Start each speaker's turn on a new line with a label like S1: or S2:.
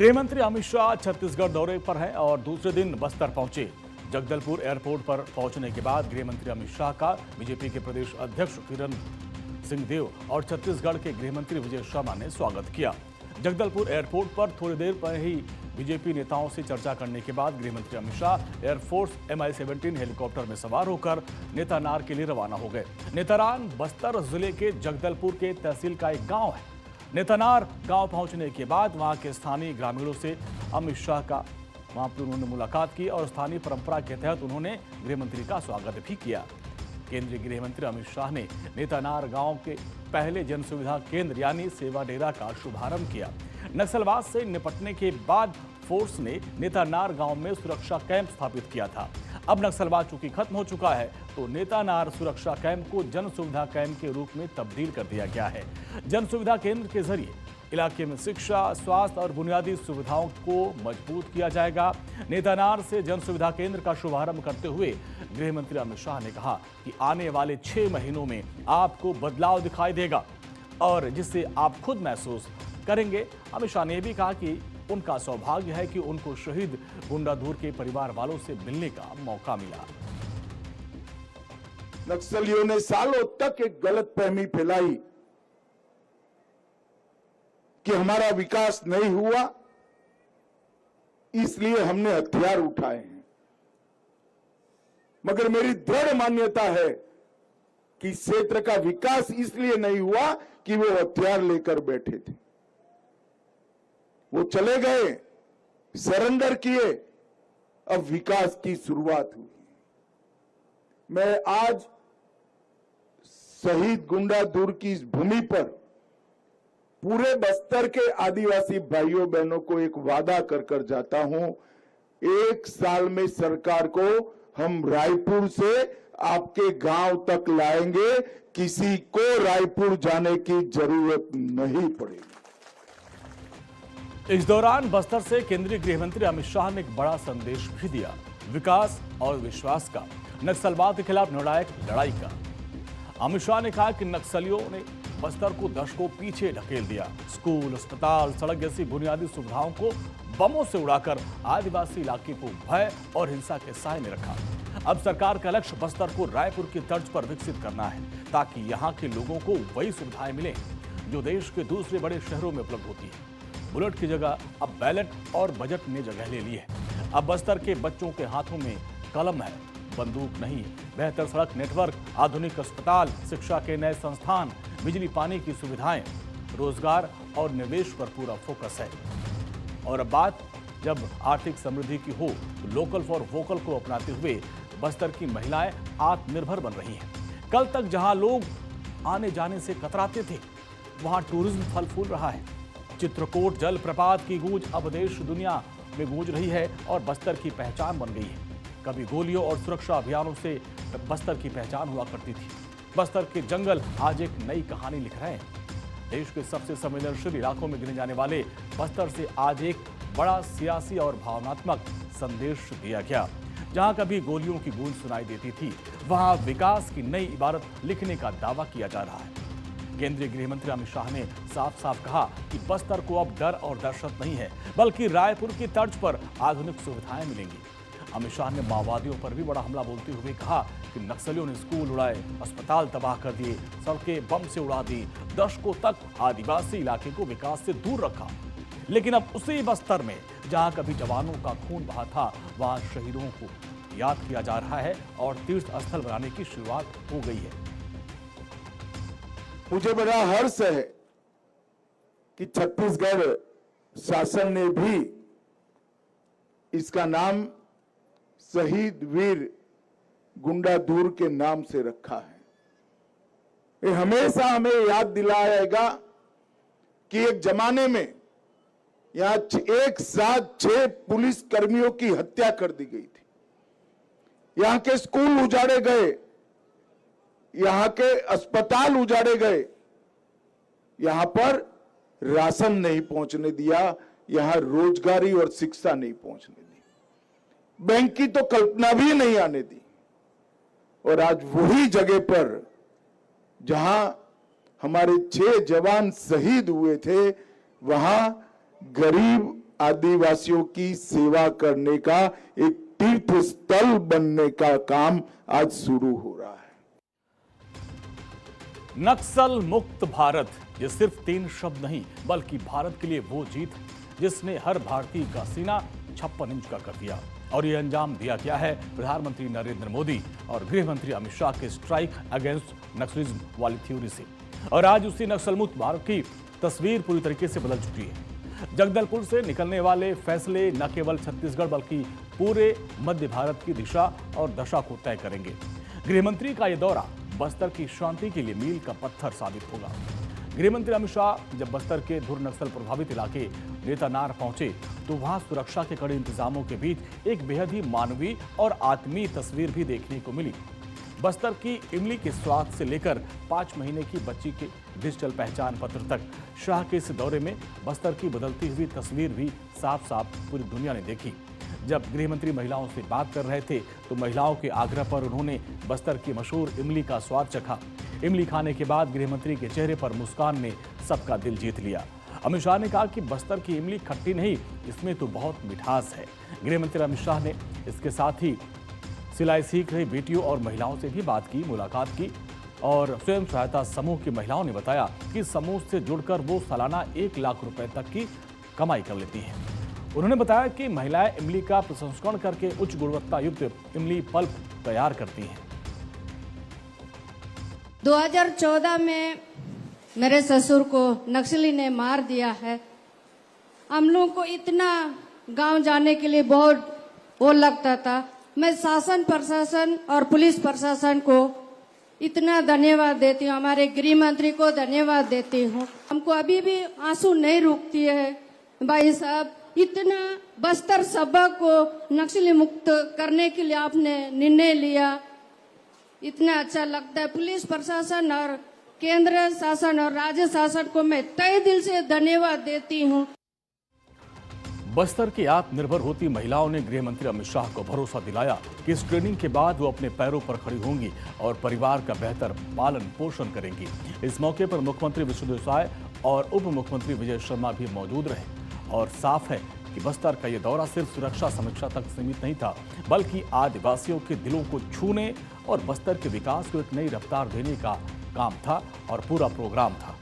S1: गृह मंत्री अमित शाह छत्तीसगढ़ दौरे पर हैं और दूसरे दिन बस्तर पहुंचे। जगदलपुर एयरपोर्ट पर पहुंचने के बाद गृह मंत्री अमित शाह का बीजेपी के प्रदेश अध्यक्ष किरण सिंहदेव और छत्तीसगढ़ के गृह मंत्री विजय शर्मा ने स्वागत किया। जगदलपुर एयरपोर्ट पर थोड़ी देर पर ही बीजेपी नेताओं से चर्चा करने के बाद गृह मंत्री Amit Shah air force MI-17 helicopter में सवार होकर नेतानार के लिए रवाना हो गए। नेतानार बस्तर जिले के जगदलपुर के तहसील का एक गाँव है। नेतानार गांव पहुंचने के बाद वहां के स्थानीय ग्रामीणों से अमित शाह का वहां पर उन्होंने मुलाकात की और स्थानीय परंपरा के तहत उन्होंने गृह मंत्री का स्वागत भी किया। केंद्रीय गृह मंत्री अमित शाह ने नेतानार गांव के पहले जन सुविधा केंद्र यानी सेवा डेरा का शुभारंभ किया। नक्सलवाद से निपटने के बाद फोर्स ने नेतानार गांव में सुरक्षा कैंप स्थापित किया था। अब नक्सलवाद चूंकि खत्म हो चुका है तो नेतानार सुरक्षा कैंप को जन सुविधा कैंप के रूप में तब्दील कर दिया गया है। जन सुविधा केंद्र के जरिए इलाके में शिक्षा, स्वास्थ्य और बुनियादी सुविधाओं को मजबूत किया जाएगा। नेतानार से जन सुविधा केंद्र का शुभारंभ करते हुए गृह मंत्री अमित शाह ने कहा कि आने वाले 6 महीनों में आपको बदलाव दिखाई देगा और जिससे आप खुद महसूस करेंगे। अमित शाह ने यह भी कहा कि उनका सौभाग्य है कि उनको शहीद गुंडाधुर के परिवार वालों से मिलने का मौका मिला।
S2: नक्सलियों ने सालों तक एक गलतफहमी फैलाई कि हमारा विकास नहीं हुआ, इसलिए हमने हथियार उठाए हैं। मगर मेरी दृढ़ मान्यता है कि क्षेत्र का विकास इसलिए नहीं हुआ कि वो हथियार लेकर बैठे थे। वो चले गए, सरेंडर किए, अब विकास की शुरुआत हुई। मैं आज शहीद गुंडाधुर की इस भूमि पर पूरे बस्तर के आदिवासी भाइयों बहनों को एक वादा कर जाता हूं। 1 साल में सरकार को हम रायपुर से आपके गांव तक लाएंगे, किसी को रायपुर जाने की जरूरत नहीं पड़ेगी।
S1: इस दौरान बस्तर से केंद्रीय गृह मंत्री अमित शाह ने एक बड़ा संदेश भी दिया, विकास और विश्वास का, नक्सलवाद के खिलाफ निर्णायक लड़ाई का। अमित शाह ने कहा कि नक्सलियों ने बस्तर को दशकों पीछे ढकेल दिया। स्कूल, अस्पताल, सड़क जैसी बुनियादी सुविधाओं को बमों से उड़ाकर आदिवासी इलाके को भय और हिंसा के साए में रखा। अब सरकार का लक्ष्य बस्तर को रायपुर की तर्ज पर विकसित करना है ताकि यहाँ के लोगों को वही सुविधाएं मिलें जो देश के दूसरे बड़े शहरों में उपलब्ध होती है। बुलेट की जगह अब बैलेट और बजट ने जगह ले ली है। अब बस्तर के बच्चों के हाथों में कलम है, बंदूक नहीं। बेहतर सड़क नेटवर्क, आधुनिक अस्पताल, शिक्षा के नए संस्थान, बिजली पानी की सुविधाएं, रोजगार और निवेश पर पूरा फोकस है। और अब बात जब आर्थिक समृद्धि की हो तो लोकल फॉर वोकल को अपनाते हुए बस्तर की महिलाएं आत्मनिर्भर बन रही हैं। कल तक जहां लोग आने जाने से कतराते थे, वहां टूरिज्म फल फूल रहा है। चित्रकोट जलप्रपात की गूंज अब देश दुनिया में गूंज रही है और बस्तर की पहचान बन गई है। कभी गोलियों और सुरक्षा अभियानों से बस्तर की पहचान हुआ करती थी। बस्तर के जंगल आज एक नई कहानी लिख रहे हैं। देश के सबसे संवेदनशील इलाकों में गिने जाने वाले बस्तर से आज एक बड़ा सियासी और भावनात्मक संदेश दिया गया। जहां कभी गोलियों की गूंज सुनाई देती थी, वहां विकास की नई इबारत लिखने का दावा किया जा रहा है। केंद्रीय गृह मंत्री अमित शाह ने साफ साफ कहा कि बस्तर को अब डर और दहशत नहीं है, बल्कि रायपुर की तर्ज पर आधुनिक सुविधाएं मिलेंगी। अमित शाह ने माओवादियों पर भी बड़ा हमला बोलते हुए कहा कि नक्सलियों ने स्कूल उड़ाए, अस्पताल तबाह कर दिए, सड़कें बम से उड़ा दी, दशकों तक आदिवासी इलाके को विकास से दूर रखा। लेकिन अब उसी बस्तर में जहां कभी जवानों का खून बहा था, वहां शहीदों को याद किया जा रहा है और तीर्थ स्थल बनाने की शुरुआत हो गई है।
S2: मुझे बड़ा हर्ष है कि छत्तीसगढ़ शासन ने भी इसका नाम शहीद वीर गुंडाधुर के नाम से रखा है। ये हमेशा हमें याद दिलाएगा कि एक जमाने में यहां एक साथ 6 पुलिस कर्मियों की हत्या कर दी गई थी। यहां के स्कूल उजाड़े गए, यहां के अस्पताल उजाड़े गए, यहां पर राशन नहीं पहुंचने दिया, यहां रोजगारी और शिक्षा नहीं पहुंचने दी, बैंक की तो कल्पना भी नहीं आने दी। और आज वही जगह पर जहां हमारे 6 जवान शहीद हुए थे, वहां गरीब आदिवासियों की सेवा करने का एक तीर्थ स्थल बनने का काम आज शुरू हो रहा है।
S1: नक्सल मुक्त भारत, ये सिर्फ 3 शब्द नहीं बल्कि भारत के लिए वो जीत जिसने हर भारतीय का सीना 56 इंच का कर दिया। और ये अंजाम दिया गया है प्रधानमंत्री नरेंद्र मोदी और गृह मंत्री अमित शाह के स्ट्राइक अगेंस्ट नक्सलिज्म वाली थ्योरी से। और आज उसी नक्सल मुक्त भारत की तस्वीर पूरी तरीके से बदल चुकी है। जगदलपुर से निकलने वाले फैसले न केवल छत्तीसगढ़ बल्कि पूरे मध्य भारत की दिशा और दशा को तय करेंगे। गृहमंत्री का यह दौरा बस्तर की शांति के लिए मील का पत्थर साबित होगा। गृहमंत्री अमित शाह जब बस्तर के धुर नक्सल प्रभावित इलाके नेतानार पहुंचे तो वहां सुरक्षा के कड़े इंतजामों के बीच एक बेहद ही मानवीय और आत्मीय तस्वीर भी देखने को मिली। बस्तर की इमली के स्वाद से लेकर 5 महीने की बच्ची के डिजिटल पहचान पत्र तक शाह के इस दौरे में बस्तर की बदलती हुई तस्वीर भी साफ साफ पूरी दुनिया ने देखी। जब गृहमंत्री महिलाओं से बात कर रहे थे तो महिलाओं के आग्रह पर उन्होंने बस्तर की मशहूर इमली का स्वाद चखा। इमली खाने के बाद गृहमंत्री के चेहरे पर मुस्कान ने सबका दिल जीत लिया। अमित शाह ने कहा कि बस्तर की इमली खट्टी नहीं, इसमें तो बहुत मिठास है। गृहमंत्री अमित शाह ने इसके साथ ही सिलाई सीख रही बेटियों और महिलाओं से भी बात की, मुलाकात की। और स्वयं सहायता समूह की महिलाओं ने बताया कि समूह से जुड़कर वो सालाना 1 लाख रुपए तक की कमाई कर लेती हैं। उन्होंने बताया कि महिलाएं इमली का प्रसंस्करण करके उच्च गुणवत्ता युक्त इमली पल्प तैयार करती हैं।
S3: 2014 में मेरे ससुर को नक्सली ने मार दिया है। हम लोग को इतना गांव जाने के लिए बहुत वो लगता था। मैं शासन प्रशासन और पुलिस प्रशासन को इतना धन्यवाद देती हूँ, हमारे गृह मंत्री को धन्यवाद देती हूँ। हमको अभी भी आंसू नहीं रुकती है। भाई साहब, इतना बस्तर सभा को नक्सली मुक्त करने के लिए आपने निर्णय लिया, इतना अच्छा लगता है। पुलिस प्रशासन और केंद्र शासन और राज्य शासन को मैं तहे दिल से धन्यवाद देती हूँ।
S1: बस्तर की आत्मनिर्भर होती महिलाओं ने गृह मंत्री अमित शाह को भरोसा दिलाया कि इस ट्रेनिंग के बाद वो अपने पैरों पर खड़ी होंगी और परिवार का बेहतर पालन पोषण करेंगी। इस मौके पर मुख्यमंत्री विष्णुदेव साय और उप मुख्यमंत्री विजय शर्मा भी मौजूद रहे। और साफ है कि बस्तर का यह दौरा सिर्फ सुरक्षा समीक्षा तक सीमित नहीं था, बल्कि आदिवासियों के दिलों को छूने और बस्तर के विकास को एक नई रफ्तार देने का काम था और पूरा प्रोग्राम था।